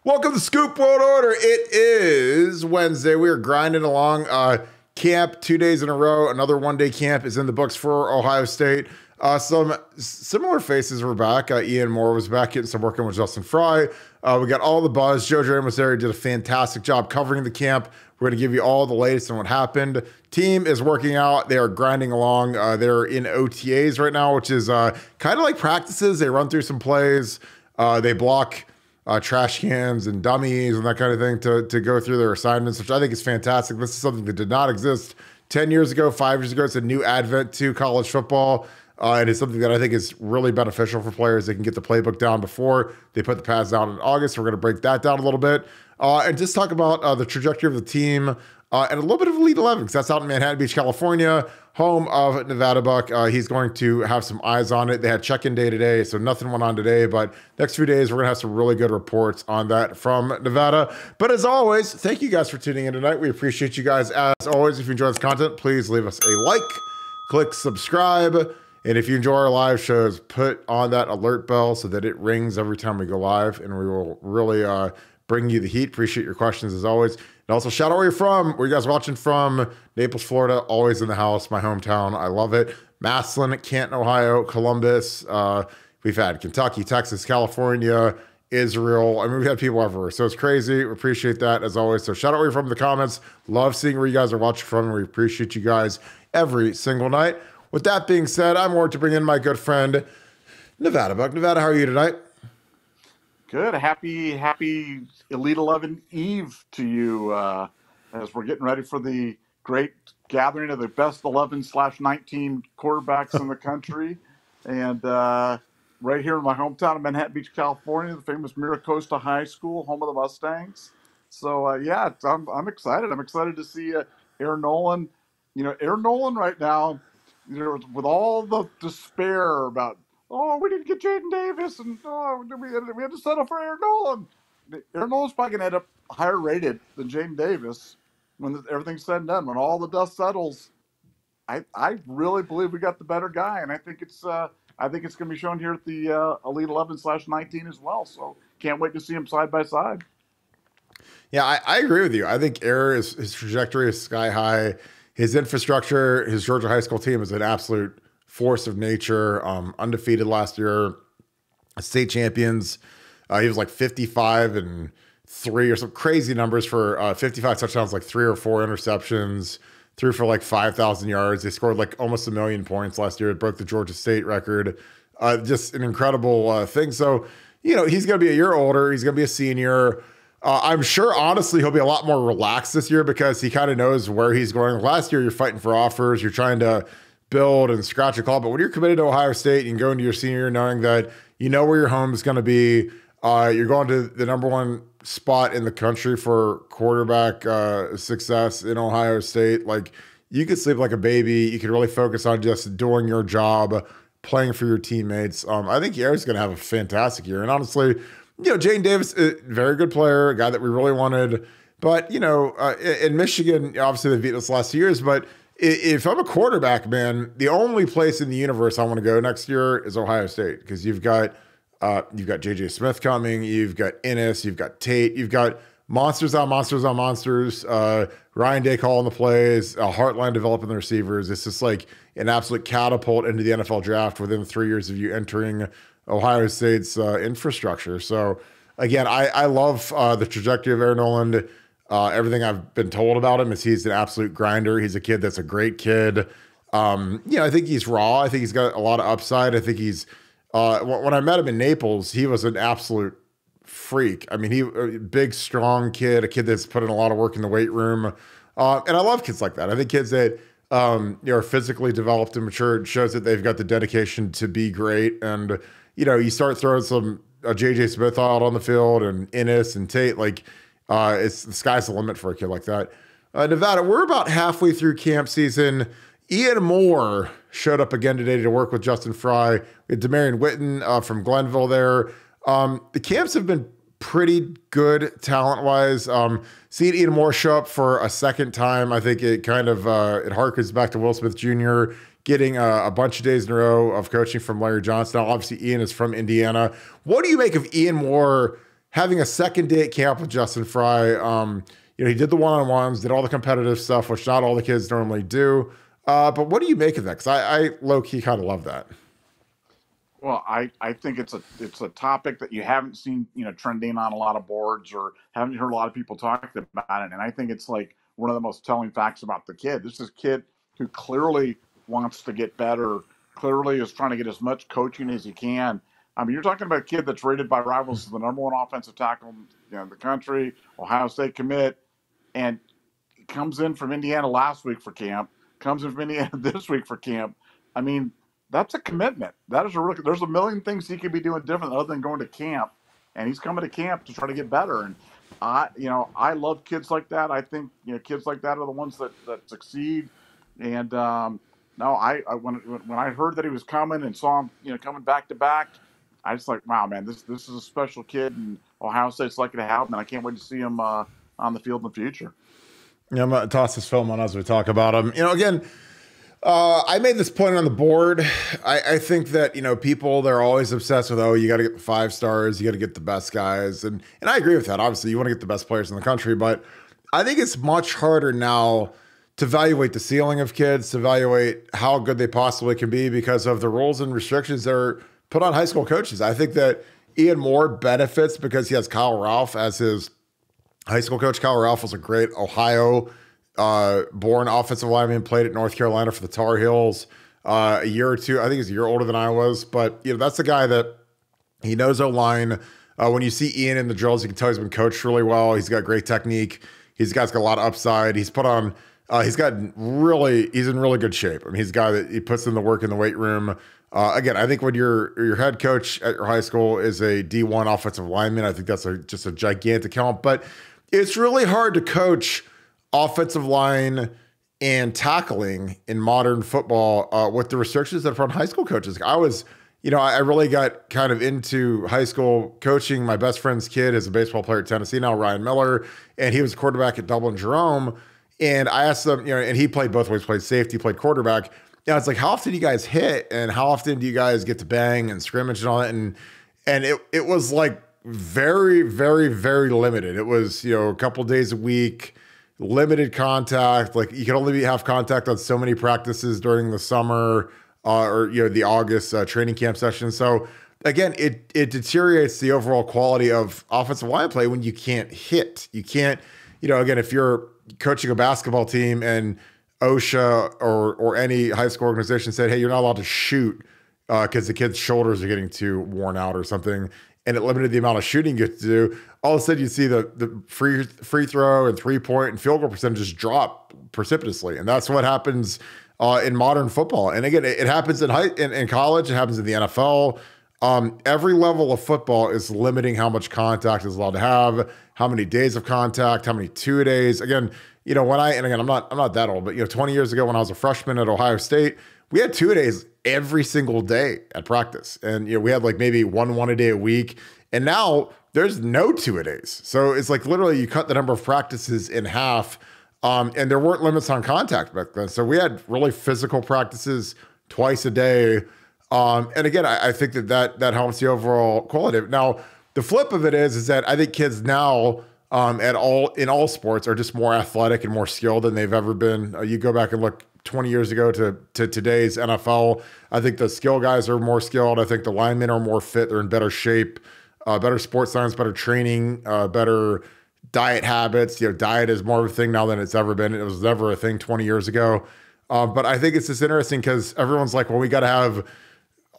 Welcome to Scoop World Order. It is Wednesday. We are grinding along. Camp 2 days in a row. Another one-day camp is in the books for Ohio State. Some similar faces were back. Ian Moore was back getting some working with Justin Fry. We got all the buzz. Joe Drain was there. He did a fantastic job covering the camp. We're going to give you all the latest on what happened. Team is working out. They are grinding along. They're in OTAs right now, which is kind of like practices. They run through some plays. They block trash cans and dummies and that kind of thing to go through their assignments, which I think is fantastic. This is something that did not exist 10 years ago, 5 years ago. It's a new advent to college football. And it's something that I think is really beneficial for players. They can get the playbook down before they put the pads down in August. We're going to break that down a little bit and just talk about the trajectory of the team and a little bit of Elite 11, because that's out in Manhattan Beach, California, home of Nevadabuck. He's going to have some eyes on it. They had check-in day today, so nothing went on today, but next few days, we're going to have some really good reports on that from Nevada. But as always, thank you guys for tuning in tonight. We appreciate you guys. As always, if you enjoy this content, please leave us a like, click subscribe, and if you enjoy our live shows, put on that alert bell so that it rings every time we go live, and we will really bring you the heat. Appreciate your questions as always. And also shout out where you're from. Where you guys watching from? Naples, Florida, always in the house, my hometown. I love it. Massillon, Canton, Ohio, Columbus. We've had Kentucky, Texas, California, Israel. I mean, we've had people everywhere. So it's crazy. We appreciate that as always. So shout out where you're from in the comments. Love seeing where you guys are watching from. And we appreciate you guys every single night. With that being said, I'm worried to bring in my good friend, Nevadabuck. Nevada, how are you tonight? Good. Happy Elite 11 Eve to you as we're getting ready for the great gathering of the best 11/19 quarterbacks in the country. And right here in my hometown of Manhattan Beach, California, the famous Miracosta High School, home of the Mustangs. So, yeah, I'm excited. I'm excited to see Aaron Nolan. You know, Aaron Nolan right now, you know, with all the despair about, oh, we didn't get Jaden Davis, and oh, we had to settle for Aaron Nolan. Aaron Nolan's probably going to end up higher rated than Jaden Davis when everything's said and done. When all the dust settles, I really believe we got the better guy, and I think it's going to be shown here at the Elite 11/19 as well. So can't wait to see them side by side. Yeah, I agree with you. I think his trajectory is sky high. His infrastructure, his Georgia high school team is an absolute force of nature. Undefeated last year, state champions. He was like 55-3 or some crazy numbers for 55 touchdowns, like 3 or 4 interceptions, threw for like 5,000 yards. They scored like almost 1 million points last year. It broke the Georgia State record. Just an incredible thing. So, you know, he's going to be a year older. He's going to be a senior. I'm sure, honestly, he'll be a lot more relaxed this year because he kind of knows where he's going. Last year, you're fighting for offers. You're trying to build and scratch a call. But when you're committed to Ohio State, you can go into your senior year knowing that you know where your home is going to be. You're going to the #1 spot in the country for quarterback success in Ohio State. Like, you could sleep like a baby. You could really focus on just doing your job, playing for your teammates. I think Aaron's going to have a fantastic year. And honestly, you know, Jaden Davis, very good player, a guy that we really wanted. But, you know, in Michigan, obviously they've beaten us the last 2 years. But if I'm a quarterback, man, the only place in the universe I want to go next year is Ohio State, because you've got J.J. Smith coming, you've got Ennis, you've got Tate, you've got monsters on monsters on monsters. Ryan Day calling the plays, Heartline developing the receivers. It's just like an absolute catapult into the NFL draft within 3 years of you entering Ohio State's infrastructure. So again, I love the trajectory of Aaron Nolan. Everything I've been told about him is he's an absolute grinder. He's a kid that's a great kid. I think he's raw. I think he's got a lot of upside. I think he's when I met him in Naples, he was an absolute freak. I mean, a big, strong kid, a kid that's put in a lot of work in the weight room. And I love kids like that. I think kids that are physically developed and mature, shows that they've got the dedication to be great. And you start throwing some J.J. Smith out on the field and Ennis and Tate, like it's the sky's the limit for a kid like that. Nevada, we're about halfway through camp season. Ian Moore showed up again today to work with Justin Fry. We had Demarion Witten from Glenville there. The camps have been pretty good talent-wise. Seeing Ian Moore show up for a second time, I think it kind of it harkens back to Will Smith Jr., getting a bunch of days in a row of coaching from Larry Johnson. Now, obviously, Ian is from Indiana. What do you make of Ian Moore having a second day at camp with Justin Fry. He did the one-on-ones, did all the competitive stuff, which not all the kids normally do. But what do you make of that? Because I low-key kind of love that. Well, I think it's a topic that you haven't seen, trending on a lot of boards or haven't heard a lot of people talk about it. And I think it's like one of the most telling facts about the kid. This is a kid who clearly wants to get better, clearly is trying to get as much coaching as he can. I mean, you're talking about a kid that's rated by Rivals as the number one offensive tackle in the country, Ohio State commit, and comes in from Indiana last week for camp, comes in from Indiana this week for camp. I mean, that's a commitment. That is there's a million things he could be doing different other than going to camp, and he's coming to camp to try to get better. And I love kids like that. I think kids like that are the ones that succeed. And no, when I heard that he was coming and saw him coming back to back, I just like, wow, man, this is a special kid, and Ohio State's lucky to have him, and I can't wait to see him on the field in the future. Yeah, I'm gonna toss this film on as we talk about him. Again. I made this point on the board. I think that, people, they're always obsessed with, you got to get the 5 stars, you got to get the best guys. And I agree with that. Obviously, you want to get the best players in the country, but I think it's much harder now to evaluate the ceiling of kids, to evaluate how good they possibly can be because of the rules and restrictions that are put on high school coaches. I think that Ian Moore benefits because he has Kyle Ralph as his high school coach. Kyle Ralph was a great Ohio born offensive lineman, played at North Carolina for the Tar Heels a year or two. I think he's a year older than I was, but that's the guy that he knows O-line. When you see Ian in the drills, you can tell he's been coached really well. He's got great technique. He's got a lot of upside. He's in really good shape. I mean, he's a guy that he puts in the work in the weight room. Again, I think when your head coach at your high school is a D1 offensive lineman, I think that's just a gigantic help. But it's really hard to coach offensive line and tackling in modern football with the restrictions that are on high school coaches. I really got kind of into high school coaching. My best friend's kid is a baseball player at Tennessee now, Ryan Miller, and he was a quarterback at Dublin Jerome. And I asked them, and he played both ways, played safety, played quarterback. And it's like, how often do you guys hit? And how often do you guys get to bang and scrimmage and all that? And it was like very, very, very limited. It was, a couple days a week, limited contact. Like you can only have contact on so many practices during the summer or the August training camp session. So again, it deteriorates the overall quality of offensive line play when you can't hit. You can't, again, if you're coaching a basketball team and OSHA or any high school organization said, hey, you're not allowed to shoot because the kid's shoulders are getting too worn out or something, and it limited the amount of shooting you get to do, all of a sudden you see the free throw and 3-point and field goal percentages drop precipitously. And that's what happens in modern football. And again, it happens in college, it happens in the NFL. Every level of football is limiting how much contact is allowed to have, how many days of contact, how many 2 days. Again, I'm not that old, but 20 years ago when I was a freshman at Ohio State, we had 2 days every single day at practice. And we had like maybe one a day a week. And now there's no 2 a days. So it's like literally you cut the number of practices in half. And there weren't limits on contact back then. So we had really physical practices twice a day. And again, I think that helps the overall quality. Now, the flip of it is that I think kids now in all sports are just more athletic and more skilled than they've ever been. You go back and look 20 years ago to today's NFL. I think the skill guys are more skilled. I think the linemen are more fit. They're in better shape, better sports science, better training, better diet habits. Diet is more of a thing now than it's ever been. It was never a thing 20 years ago. But I think it's just interesting because everyone's like, well, we got to have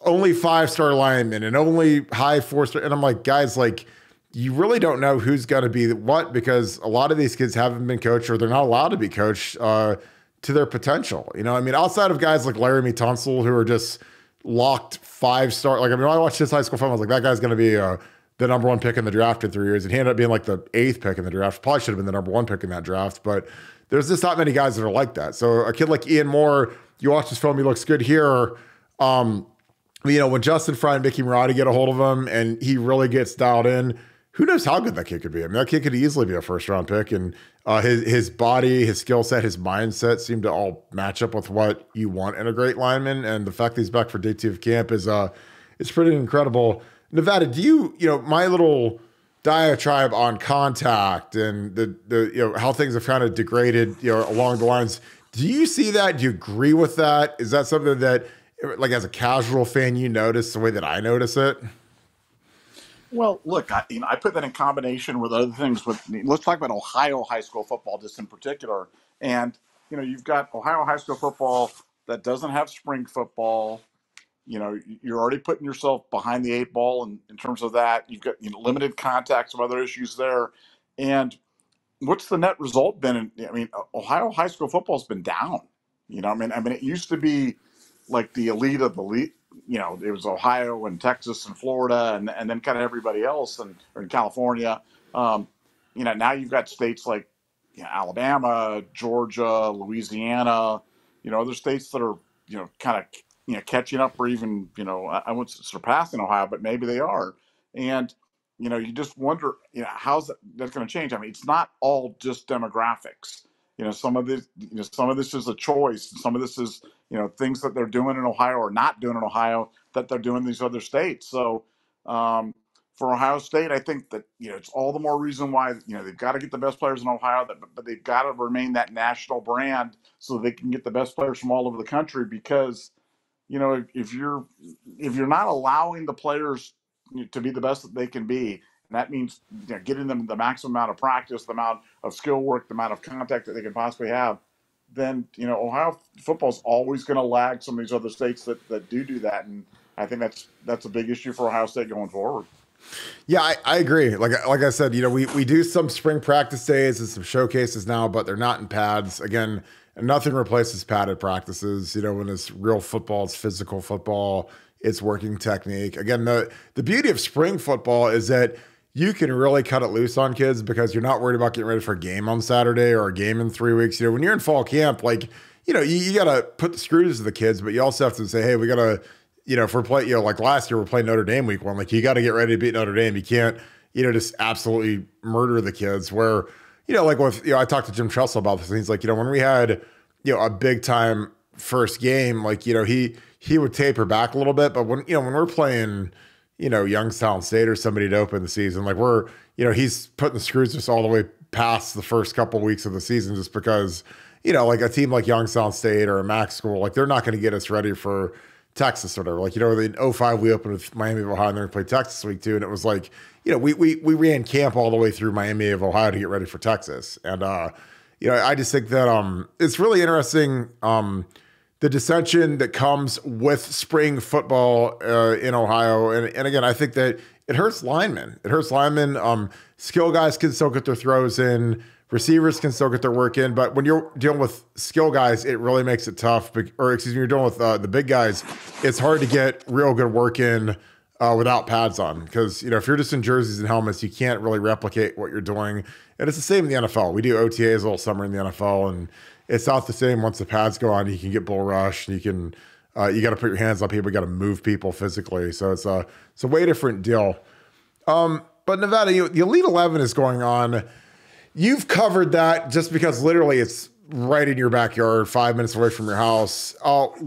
only 5-star linemen and only high 4-star. And I'm like, guys, like, you really don't know who's going to be what because a lot of these kids haven't been coached or they're not allowed to be coached to their potential. Outside of guys like Laramie Tunsil who are just locked 5-star. Like, when I watched his high school film, I was like, that guy's going to be the number 1 pick in the draft in 3 years. And he ended up being like the 8th pick in the draft. Probably should have been the number 1 pick in that draft. But there's just not many guys that are like that. So a kid like Ian Moore, you watch his film, he looks good here. When Justin Fry and Mickey Marotti get a hold of him and he really gets dialed in, who knows how good that kid could be? I mean, that kid could easily be a 1st-round pick. And his body, his skill set, his mindset seem to all match up with what you want in a great lineman. And the fact that he's back for day 2 of camp is it's pretty incredible. Nevada, do you my little diatribe on contact and the how things have kind of degraded along the lines. Do you see that? Do you agree with that? Is that something that, like, as a casual fan, you notice the way that I notice it? Well, look, I put that in combination with other things. Let's talk about Ohio high school football just in particular. And you've got Ohio high school football that doesn't have spring football. You're already putting yourself behind the eight ball in terms of that. You've got limited contacts, some other issues there. And what's the net result been? Ohio high school football's been down. It used to be like the elite of the elite. It was Ohio and Texas and Florida, and then kind of everybody else, or in California. Now you've got states like Alabama, Georgia, Louisiana. Other states that are kind of catching up, or even I wouldn't say surpassing Ohio, but maybe they are. And you just wonder, how's that's going to change? It's not all just demographics. Some of this is a choice. Some of this is, things that they're doing in Ohio or not doing in Ohio that they're doing in these other states. So, for Ohio State, I think that, it's all the more reason why, they've got to get the best players in Ohio, but they've got to remain that national brand so they can get the best players from all over the country. Because, if you're not allowing the players to be the best that they can be, and that means getting them the maximum amount of practice, the amount of skill work, the amount of contact that they can possibly have, then Ohio football is always going to lag some of these other states that do that, and I think that's a big issue for Ohio State going forward. Yeah, I agree. Like I said, we do some spring practice days and some showcases now, but they're not in pads. Again, nothing replaces padded practices. When it's real football, it's physical football, it's working technique. Again, the beauty of spring football is that you can really cut it loose on kids because you're not worried about getting ready for a game on Saturday or a game in 3 weeks. When you're in fall camp, you got to put the screws to the kids, but you also have to say, hey, we got to, if we're playing, like last year, we're playing Notre Dame week 1. Like, you got to get ready to beat Notre Dame. You can't, just absolutely murder the kids. Where, like with, I talked to Jim Tressel about this, and he's like, when we had, a big time first game, like, he would taper back a little bit. But when we're playing, Youngstown State or somebody to open the season, like he's putting the screws just all the way past the first couple weeks of the season, just because, like a team like Youngstown State or a MAC school, like they're not going to get us ready for Texas or whatever. Like, in 05, we opened with Miami of Ohio, and then we played Texas week 2. And it was like, we ran camp all the way through Miami of Ohio to get ready for Texas. And, I just think that it's really interesting, the dissension that comes with spring football in Ohio. And again, I think that it hurts linemen. It hurts linemen. Skill guys can still get their throws in. Receivers can still get their work in. But when you're dealing with skill guys, it really makes it tough. You're dealing with the big guys, it's hard to get real good work in without pads on. Because, if you're just in jerseys and helmets, you can't really replicate what you're doing. And it's the same in the NFL. We do OTAs all summer in the NFL, and it's not the same once the pads go on. You can get bull rush, and you can you got to put your hands on people, you got to move people physically. So it's a way different deal. But Nevada, the Elite 11 is going on. You've covered that just because literally it's right in your backyard, 5 minutes away from your house. Talk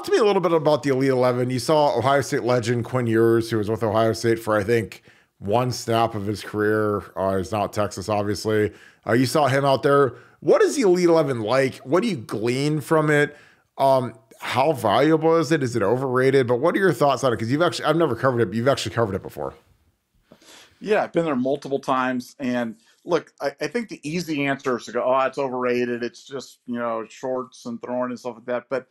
to me a little bit about the Elite 11. You saw Ohio State legend Quinn Ewers, who was with Ohio State for, I think, one snap of his career. He's not Texas, obviously. You saw him out there. What is the Elite 11 like? What do you glean from it? How valuable is it? Is it overrated? But what are your thoughts on it? Because I've never covered it, but you've actually covered it before. Yeah, I've been there multiple times. And look, I think the easy answer is to go, oh, it's overrated. It's just, shorts and throwing and stuff like that. But,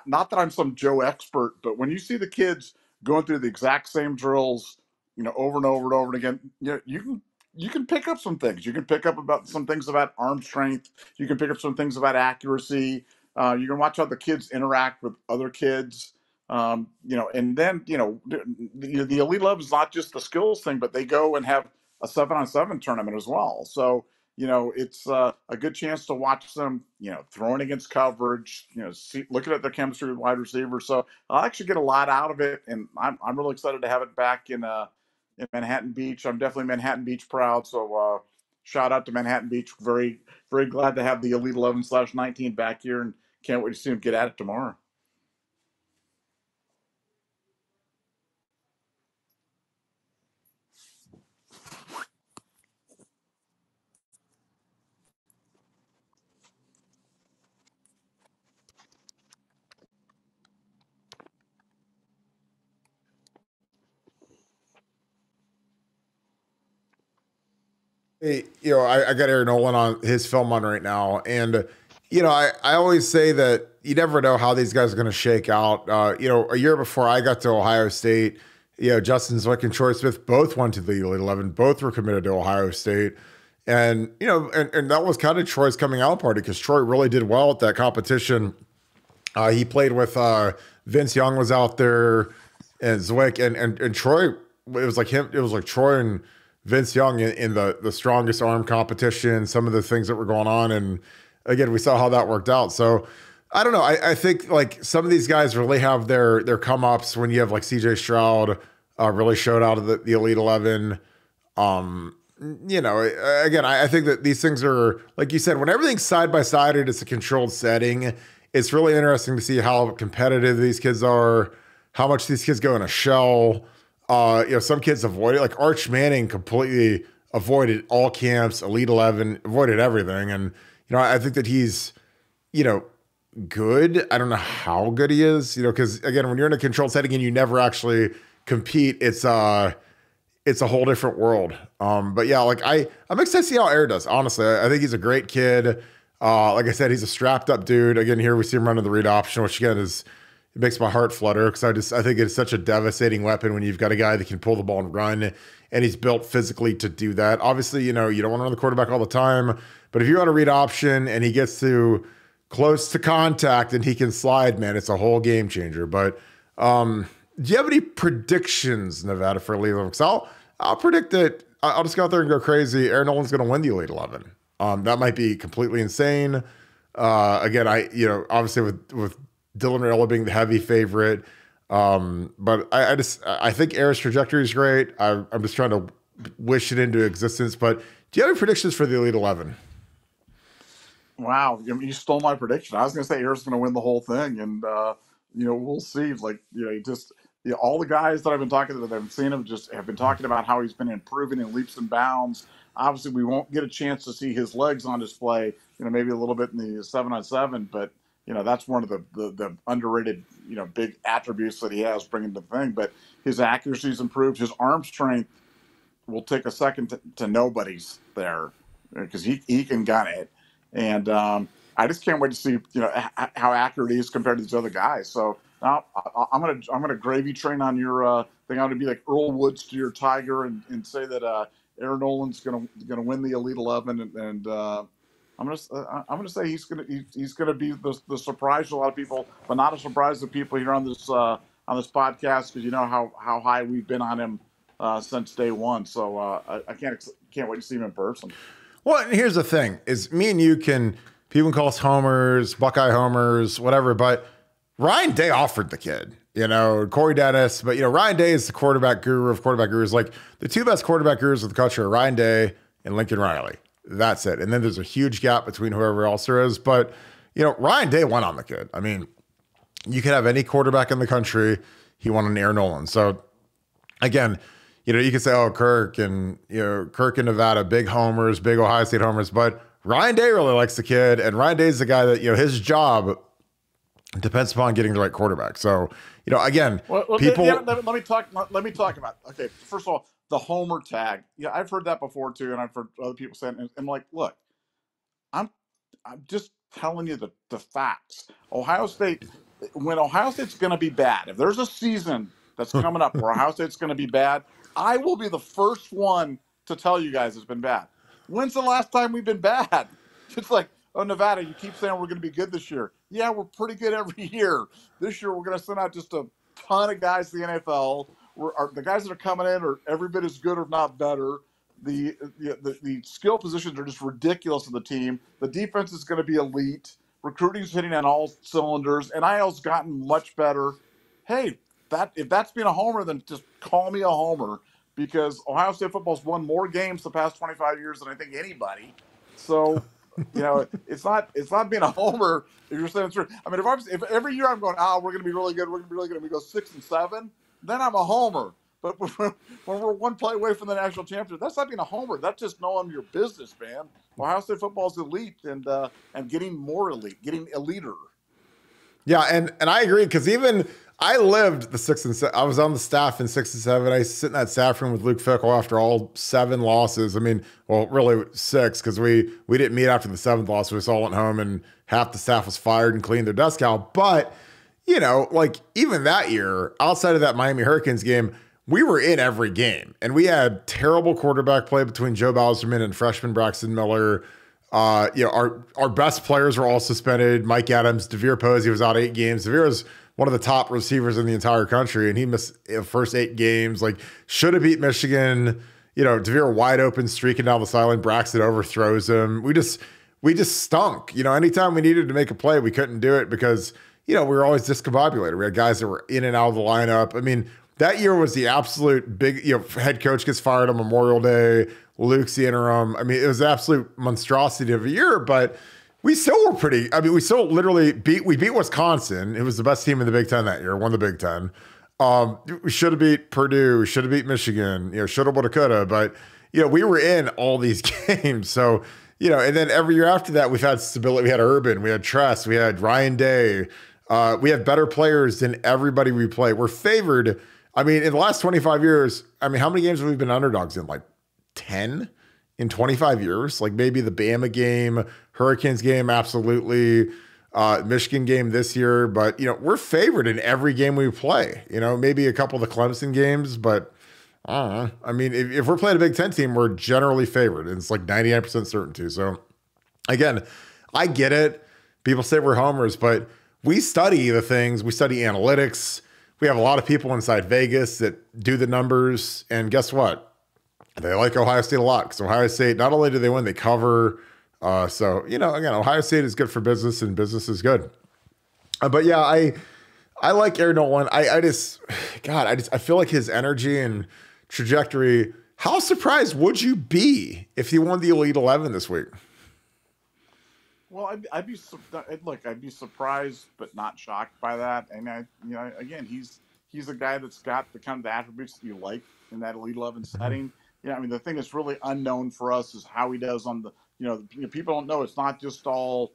not that I'm some Joe expert, but when you see the kids going through the exact same drills, over and over and over again, you can pick up some things. You can pick up about some things about arm strength. You can pick up some things about accuracy. You can watch how the kids interact with other kids. And then, the Elite 11 is not just the skills thing, but they go and have a 7-on-7 tournament as well. So, it's a good chance to watch them, throwing against coverage, looking at their chemistry with wide receivers. So I'll actually get a lot out of it. And I'm really excited to have it back in Manhattan Beach. I'm definitely Manhattan Beach proud. So, shout out to Manhattan Beach. Very, very glad to have the Elite 11/19 back here, and can't wait to see them get at it tomorrow. Hey, I got Aaron Nolan on his film on right now, and I always say that you never know how these guys are going to shake out. A year before I got to Ohio State, Justin Zwick and Troy Smith both went to the Elite 11, both were committed to Ohio State, and and that was kind of Troy's coming out party because Troy really did well at that competition. He played with Vince Young was out there, and Zwick and Troy. It was like him. It was like Troy and Vince Young in the strongest arm competition, some of the things that were going on. And again, we saw how that worked out. So I don't know. I think like some of these guys really have their come ups when you have like CJ Stroud really showed out of the Elite 11. Again, I think that these things are, like you said, when everything's side by side and it's a controlled setting, it's really interesting to see how competitive these kids are, how much these kids go in a shell. Some kids avoid it. Like Arch Manning completely avoided all camps, Elite 11, avoided everything. And, I think that he's, good. I don't know how good he is, because again, when you're in a controlled setting and you never actually compete, it's a whole different world. But yeah, like I'm excited to see how Air does. Honestly, I think he's a great kid. Like I said, he's a strapped up dude. Again, here we see him running the read option, which again it makes my heart flutter because I think it's such a devastating weapon when you've got a guy that can pull the ball and run, and he's built physically to do that. Obviously, you don't want to run the quarterback all the time, but if you want a read option and he gets to close to contact and he can slide, man, it's a whole game changer. But do you have any predictions, Nevada, for Elite 11? Because I'll predict that I'll just go out there and go crazy. Aaron Nolan's going to win the Elite 11. That might be completely insane. Again, obviously with Dylan Raiola being the heavy favorite. But I think Air's trajectory is great. I'm just trying to wish it into existence. But do you have any predictions for the Elite 11? Wow, you stole my prediction. I was going to say Air's going to win the whole thing, and we'll see. Like, all the guys that I've been talking to that I've seen him just have been talking about how he's been improving in leaps and bounds. Obviously, we won't get a chance to see his legs on display, maybe a little bit in the 7-on-7, but that's one of the underrated, big attributes that he has bringing to the thing. But his accuracy's improved. His arm strength will take a second to nobody's there because he can gun it. And I just can't wait to see, how accurate he is compared to these other guys. So now I'm gonna gravy train on your thing. I'm gonna be like Earl Woods to your Tiger and say that Aaron Nolan's gonna win the Elite 11 and I'm gonna say he's gonna be the surprise to a lot of people, but not a surprise to people here on this podcast because how high we've been on him since day one. So I can't wait to see him in person. Well, and here's the thing: is me and you people can call us homers, Buckeye homers, whatever, but Ryan Day offered the kid. Corey Dennis, but Ryan Day is the quarterback guru of quarterback gurus. Like the two best quarterback gurus of the country are Ryan Day and Lincoln Riley. That's it. And then there's a huge gap between whoever else there is. But, Ryan Day won on the kid. I mean, you could have any quarterback in the country. He won on Aaron Nolan. So, again, you could say, oh, Kirk and Nevada, big homers, big Ohio State homers. But Ryan Day really likes the kid. And Ryan Day is the guy that, his job depends upon getting the right quarterback. So, again, people. Yeah, let me talk about. Okay, first of all, the homer tag. Yeah, I've heard that before too, and I've heard other people saying. And I'm like, look, I'm just telling you the facts. Ohio State, when Ohio State's going to be bad, if there's a season that's coming up where Ohio State's going to be bad, I will be the first one to tell you guys it's been bad. When's the last time we've been bad? It's like, oh, Nevada, you keep saying we're going to be good this year. Yeah, we're pretty good every year. This year, we're going to send out just a ton of guys to the NFL. The guys that are coming in are every bit as good, if not better. The skill positions are just ridiculous in the team. The defense is going to be elite. Recruiting is hitting on all cylinders. NIL's gotten much better. Hey, if that's being a homer, then just call me a homer because Ohio State football's won more games the past 25 years than I think anybody. So. It's not being a homer if you're saying it's true. I mean, if every year I'm going, we're going to be really good, we're going to be really good, and we go 6-7, then I'm a homer. But when we're one play away from the national championship, that's not being a homer. That's just knowing your business, man. Ohio State football is elite and getting more elite, getting eliter. Yeah, and I agree because even I lived the 6 and 7. I was on the staff in 6 and 7. I sit in that staff room with Luke Fickle after all 7 losses. I mean, well, really 6 because we didn't meet after the 7th loss. We was all at home and half the staff was fired and cleaned their desk out. But like even that year, outside of that Miami Hurricanes game, we were in every game, and we had terrible quarterback play between Joe Bauserman and freshman Braxton Miller. Our best players were all suspended. Mike Adams, DeVere Posey was out 8 games. DeVere was one of the top receivers in the entire country, and he missed the first 8 games. Like, should have beat Michigan. DeVere wide open, streaking down the sideline. Braxton overthrows him. We just stunk. Anytime we needed to make a play, we couldn't do it because we were always discombobulated. We had guys that were in and out of the lineup. I mean, that year was the absolute big. Head coach gets fired on Memorial Day. Luke's the interim. I mean, it was an absolute monstrosity of a year, but we still were pretty. I mean, we still literally beat Wisconsin. It was the best team in the Big Ten that year. Won the Big Ten. We should have beat Purdue. We should have beat Michigan. Shoulda, woulda, coulda. But we were in all these games. So and then every year after that, we've had stability. We had Urban. We had Tress. We had Ryan Day. We have better players than everybody we play. We're favored. I mean, in the last 25 years, how many games have we been underdogs in? Like 10 in 25 years? Like maybe the Bama game, Hurricanes game, absolutely. Michigan game this year. But, we're favored in every game we play. Maybe a couple of the Clemson games, but I don't know. I mean, if we're playing a Big Ten team, we're generally favored. It's like 99% certainty. So, again, I get it. People say we're homers, but we study the things. We study analytics. We have a lot of people inside Vegas that do the numbers, and guess what? They like Ohio State a lot because Ohio State, not only do they win, they cover. So, again, Ohio State is good for business, and business is good. But yeah, I like Air Nolan. I feel like his energy and trajectory. How surprised would you be if he won the Elite 11 this week? Well, I'd be surprised, but not shocked by that. And again, he's a guy that's got the kind of the attributes that you like in that Elite 11 setting. I mean, the thing that's really unknown for us is how he does on the. People don't know it's not just all,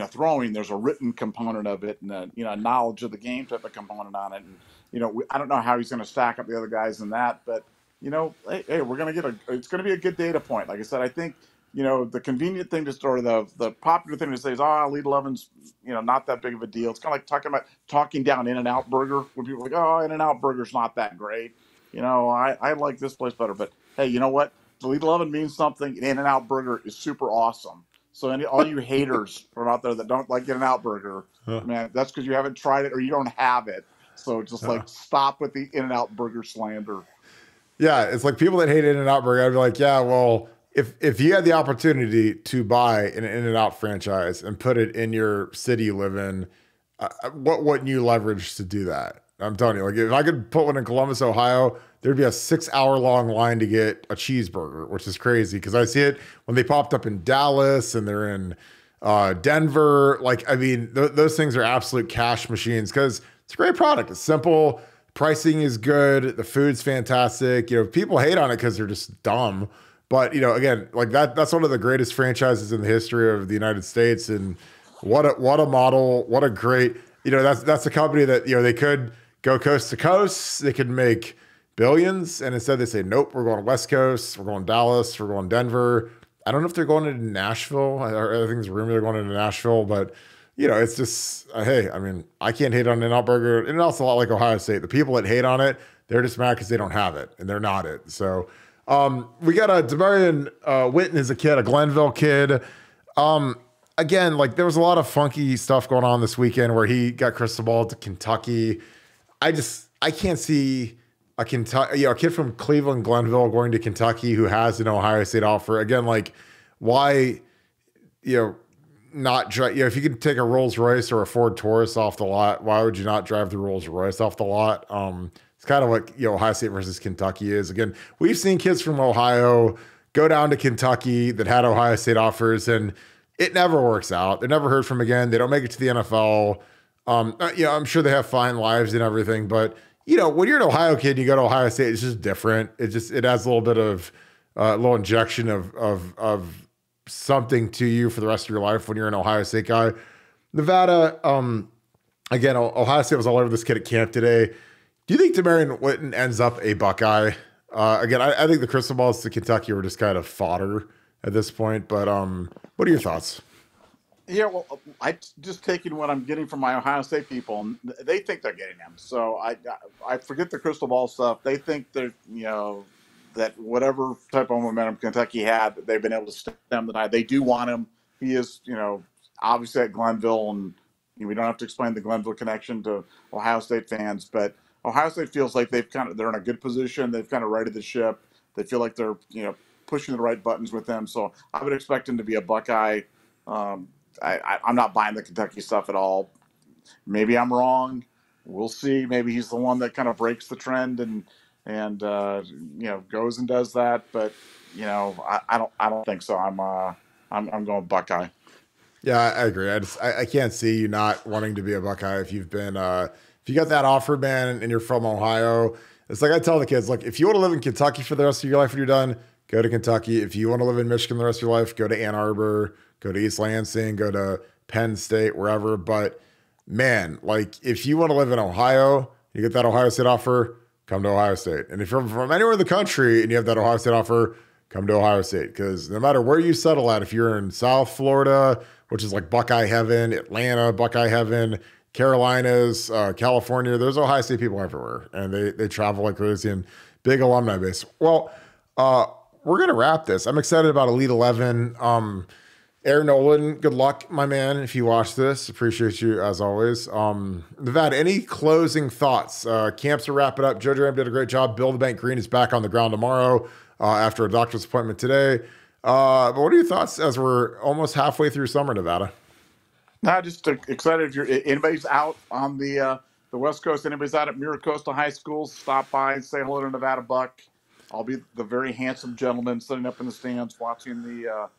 throwing. There's a written component of it, and a knowledge of the game type of component on it. And I don't know how he's going to stack up the other guys in that, but hey, we're going to it's going to be a good data point. Like I said, I think. The convenient thing to or the popular thing to say is, Elite 11's, not that big of a deal. It's kind of like talking down In-N-Out Burger when people are like, oh, In-N-Out Burger's not that great. I like this place better. But hey, you know what? The Elite 11 means something. In-N-Out Burger is super awesome. So all you haters from out there that don't like In-N-Out Burger, man, that's because you haven't tried it or you don't have it. So just stop with the In-N-Out Burger slander. Yeah, it's like people that hate In-N-Out Burger, I'd be like, yeah, well, If you had the opportunity to buy an In-N-Out franchise and put it in your city you live in, what wouldn't you leverage to do that? I'm telling you, like if I could put one in Columbus, Ohio, there'd be a 6-hour-long line to get a cheeseburger, which is crazy because I see it when they popped up in Dallas and they're in Denver. Like, I mean, those things are absolute cash machines because it's a great product. It's simple. Pricing is good. The food's fantastic. People hate on it because they're just dumb. But, again, like that's one of the greatest franchises in the history of the United States. And what a model, what a great, that's a company that, they could go coast to coast. They could make billions. And instead they say, nope, we're going West Coast. We're going Dallas. We're going Denver. I don't know if they're going into Nashville. I think there's a rumor they're going into Nashville. But, it's just, hey, I mean, I can't hate on In-N-Out Burger. In-N-Out's a lot like Ohio State. The people that hate on it, they're just mad because they don't have it. And they're not it. So, we got a Demarion Witten is a kid, a Glenville kid. Again, like there was a lot of funky stuff going on this weekend where he got crystal ball to Kentucky. I can't see a kid from Cleveland, Glenville going to Kentucky who has an Ohio State offer. Again, like why, not drive, if you could take a Rolls Royce or a Ford Taurus off the lot, why would you not drive the Rolls Royce off the lot? It's kind of what Ohio State versus Kentucky is. Again, we've seen kids from Ohio go down to Kentucky that had Ohio State offers, and it never works out. They're never heard from again. They don't make it to the NFL. I'm sure they have fine lives and everything, but when you're an Ohio kid, and you go to Ohio State, it's just different. It adds a little bit of a little injection of something to you for the rest of your life when you're an Ohio State guy. Nevada, again, Ohio State was all over this kid at camp today. Do you think Demarion Witten ends up a Buckeye? Again, I think the crystal balls to Kentucky were just kind of fodder at this point. But what are your thoughts? Yeah, well, I just taking what I'm getting from my Ohio State people, and they think they're getting him. So I forget the crystal ball stuff. They think they're that whatever type of momentum Kentucky had, they've been able to stem the tide. They do want him. He is obviously at Glenville, and we don't have to explain the Glenville connection to Ohio State fans, but Ohio State feels like they're in a good position. They've kind of righted the ship. They feel like they're pushing the right buttons with them. So I would expect him to be a Buckeye. I'm not buying the Kentucky stuff at all. Maybe I'm wrong. We'll see. Maybe he's the one that kind of breaks the trend and goes and does that. But I don't think so. I'm going Buckeye. Yeah, I agree. I can't see you not wanting to be a Buckeye if you've been if you got that offer, man, and you're from Ohio. It's like I tell the kids, look, if you want to live in Kentucky for the rest of your life when you're done, go to Kentucky. If you want to live in Michigan the rest of your life, go to Ann Arbor, go to East Lansing, go to Penn State, wherever. But man, like if you want to live in Ohio, you get that Ohio State offer, come to Ohio State. And if you're from anywhere in the country and you have that Ohio State offer, come to Ohio State. Because no matter where you settle at, if you're in South Florida, which is like Buckeye heaven, Atlanta, Buckeye heaven, Carolinas, California, there's Ohio State people everywhere. And they travel like crazy and big alumni base. Well, we're going to wrap this. I'm excited about Elite 11. Aaron Nolan, good luck, my man, if you watch this. Appreciate you as always. Nevada, any closing thoughts? Camps are wrapping up. Joe Ram did a great job. Bill the Bank Greene is back on the ground tomorrow after a doctor's appointment today. But what are your thoughts as we're almost halfway through summer, Nevada? No, just excited. If anybody's out on the West Coast, anybody's out at Mira Costa High School, stop by and say hello to Nevadabuck. I'll be the very handsome gentleman sitting up in the stands watching the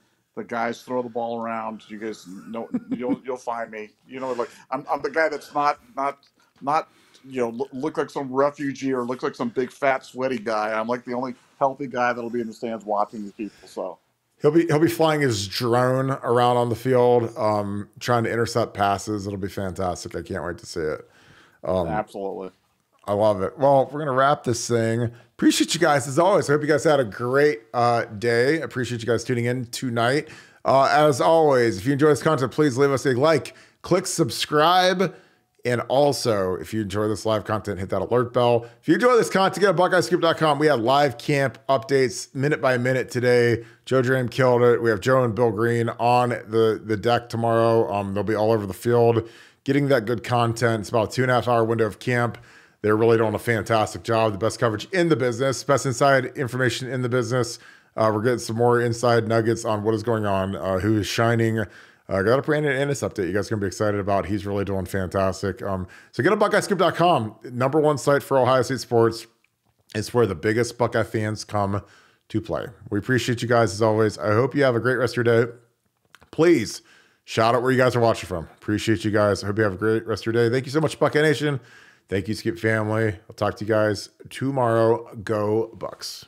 guys throw the ball around. You guys know you'll find me. Like I'm the guy that's not look like some refugee or look like some big fat sweaty guy. I'm like the only healthy guy that'll be in the stands watching these people. So he'll be flying his drone around on the field, trying to intercept passes. It'll be fantastic. I can't wait to see it. Absolutely. I love it. Well, we're going to wrap this thing. Appreciate you guys as always. I hope you guys had a great day. Appreciate you guys tuning in tonight. As always, if you enjoy this content, please leave us a like, click subscribe, and also, if you enjoy this live content, hit that alert bell. If you enjoy this content, go to BuckeyeScoop.com. We have live camp updates minute by minute today. Joe Dram killed it. We have Joe and Bill Greene on the deck tomorrow. They'll be all over the field getting that good content. It's about a 2.5 hour window of camp. They're really doing a fantastic job. The best coverage in the business, best inside information in the business. We're getting some more inside nuggets on what is going on, who is shining. Got a Brandon Ennis update you guys are going to be excited about. He's really doing fantastic. So get to BuckeyeScoop.com, #1 site for Ohio State sports. It's where the biggest Buckeye fans come to play. We appreciate you guys as always. I hope you have a great rest of your day. Please shout out where you guys are watching from. Appreciate you guys. I hope you have a great rest of your day. Thank you so much, Buckeye Nation. Thank you, Skip family. I'll talk to you guys tomorrow. Go Bucks.